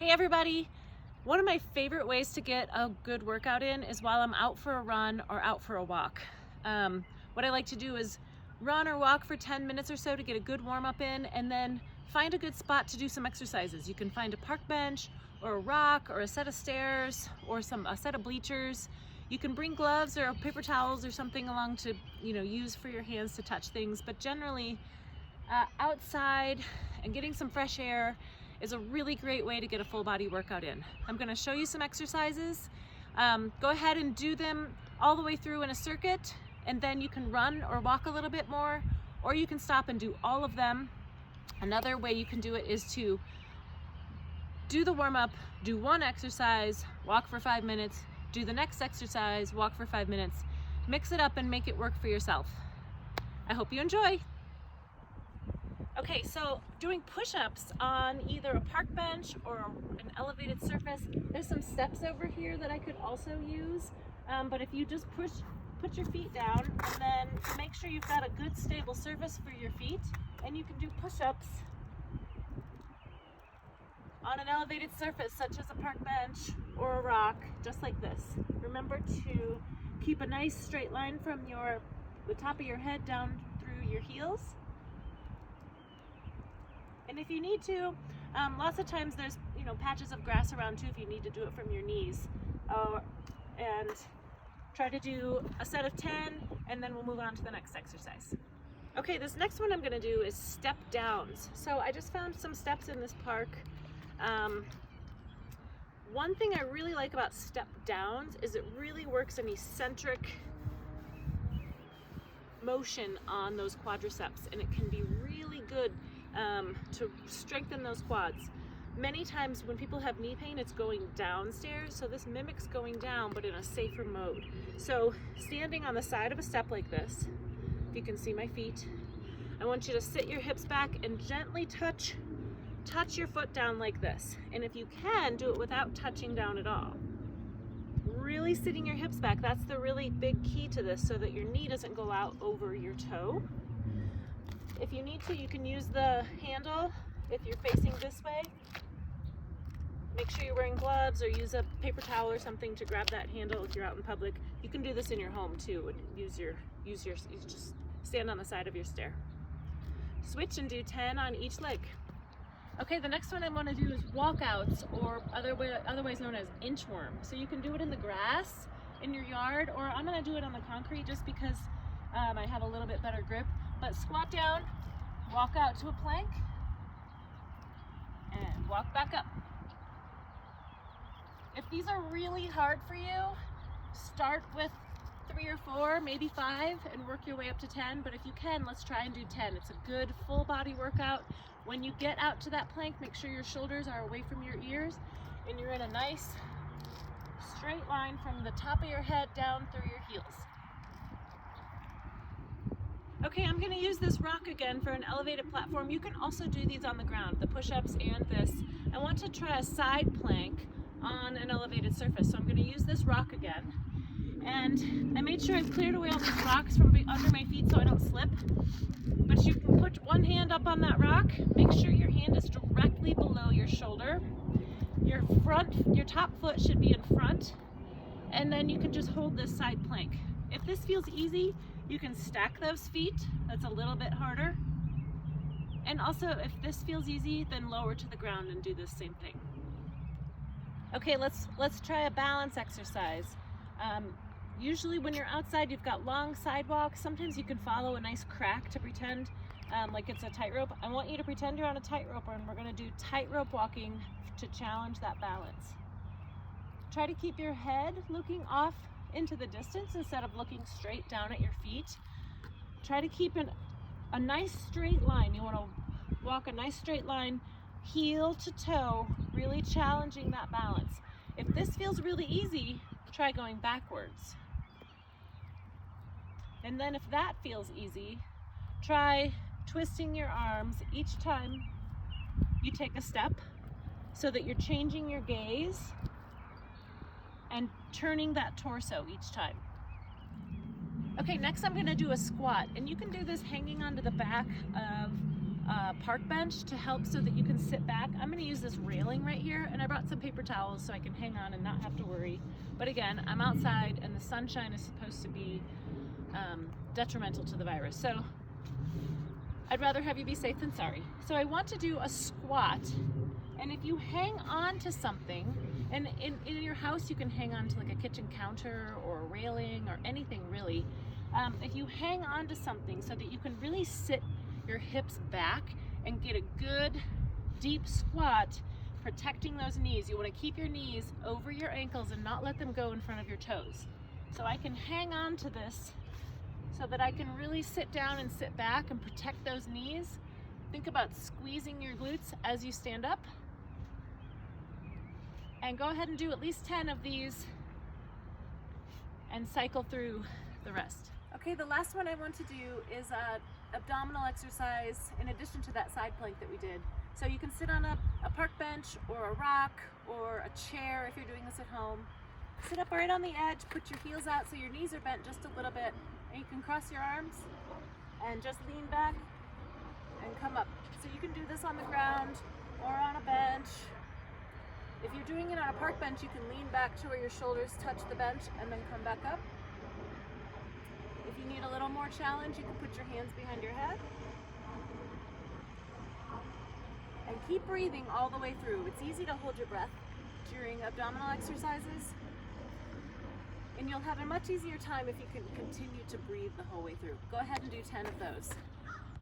Hey everybody! One of my favorite ways to get a good workout in is while I'm out for a run or out for a walk. What I like to do is run or walk for 10 minutes or so to get a good warm up in, and then find a good spot to do some exercises. You can find a park bench or a rock or a set of stairs or a set of bleachers. You can bring gloves or paper towels or something along to use for your hands to touch things, but generally outside and getting some fresh air is a really great way to get a full body workout in. I'm going to show you some exercises. Go ahead and do them all the way through in a circuit, and then you can run or walk a little bit more, or you can stop and do all of them. Another way you can do it is to do the warm-up, do one exercise, walk for 5 minutes, do the next exercise, walk for 5 minutes. Mix it up and make it work for yourself. I hope you enjoy. Okay, so doing push-ups on either a park bench or an elevated surface, there's some steps over here that I could also use, but if you just put your feet down and then make sure you've got a good stable surface for your feet, and you can do push-ups on an elevated surface such as a park bench or a rock, just like this. Remember to keep a nice straight line from the top of your head down through your heels. And if you need to, lots of times there's patches of grass around too if you need to do it from your knees. And try to do a set of 10, and then we'll move on to the next exercise. Okay, this next one I'm going to do is step downs. So I just found some steps in this park. One thing I really like about step downs is it really works an eccentric motion on those quadriceps, and it can be really good to strengthen those quads. Many times when people have knee pain, it's going downstairs, so this mimics going down but in a safer mode. So standing on the side of a step like this, if you can see my feet, I want you to sit your hips back and gently touch your foot down like this. And if you can, do it without touching down at all. Really sitting your hips back, that's the really big key to this, so that your knee doesn't go out over your toe. If you need to, you can use the handle if you're facing this way. Make sure you're wearing gloves or use a paper towel or something to grab that handle if you're out in public. You can do this in your home too. You just stand on the side of your stair. Switch and do 10 on each leg. Okay, the next one I want to do is walkouts, or otherwise known as inchworm. So you can do it in the grass in your yard, or I'm going to do it on the concrete just because I have a little bit better grip. But squat down, walk out to a plank, and walk back up. If these are really hard for you, start with 3 or 4, maybe 5, and work your way up to 10. But if you can, let's try and do 10. It's a good full body workout. When you get out to that plank, make sure your shoulders are away from your ears and you're in a nice straight line from the top of your head down through your heels. Okay, I'm going to use this rock again for an elevated platform. You can also do these on the ground, the push-ups and this. I want to try a side plank on an elevated surface, so I'm going to use this rock again. And I made sure I've cleared away all these rocks from under my feet so I don't slip. But you can put one hand up on that rock. Make sure your hand is directly below your shoulder. Your top foot should be in front. And then you can just hold this side plank. If this feels easy, you can stack those feet. That's a little bit harder. And also, if this feels easy, then lower to the ground and do the same thing. Okay, let's try a balance exercise. Usually when you're outside, you've got long sidewalks. Sometimes you can follow a nice crack to pretend like it's a tightrope. I want you to pretend you're on a tightrope, and we're going to do tightrope walking to challenge that balance. Try to keep your head looking off into the distance instead of looking straight down at your feet. Try to keep a nice straight line. You want to walk a nice straight line, heel to toe, really challenging that balance. If this feels really easy, try going backwards. And then if that feels easy, try twisting your arms each time you take a step so that you're changing your gaze and turning that torso each time. Okay, next I'm going to do a squat, and you can do this hanging onto the back of park bench to help so that you can sit back. I'm going to use this railing right here, and I brought some paper towels so I can hang on and not have to worry. But again, I'm outside and the sunshine is supposed to be detrimental to the virus. So I'd rather have you be safe than sorry. So I want to do a squat, and if you hang on to something, and in your house you can hang on to like a kitchen counter or a railing or anything really. If you hang on to something so that you can really sit your hips back and get a good deep squat, protecting those knees. You want to keep your knees over your ankles and not let them go in front of your toes. So I can hang on to this so that I can really sit down and sit back and protect those knees. Think about squeezing your glutes as you stand up. And go ahead and do at least 10 of these and cycle through the rest. Okay, the last one I want to do is an abdominal exercise in addition to that side plank that we did. So you can sit on a park bench or a rock or a chair if you're doing this at home. Sit up right on the edge, put your heels out so your knees are bent just a little bit, and you can cross your arms and just lean back and come up. So you can do this on the ground or on a bench. If you're doing it on a park bench, you can lean back to where your shoulders touch the bench and then come back up. If you need a little more challenge, you can put your hands behind your head. And keep breathing all the way through. It's easy to hold your breath during abdominal exercises. And you'll have a much easier time if you can continue to breathe the whole way through. Go ahead and do 10 of those.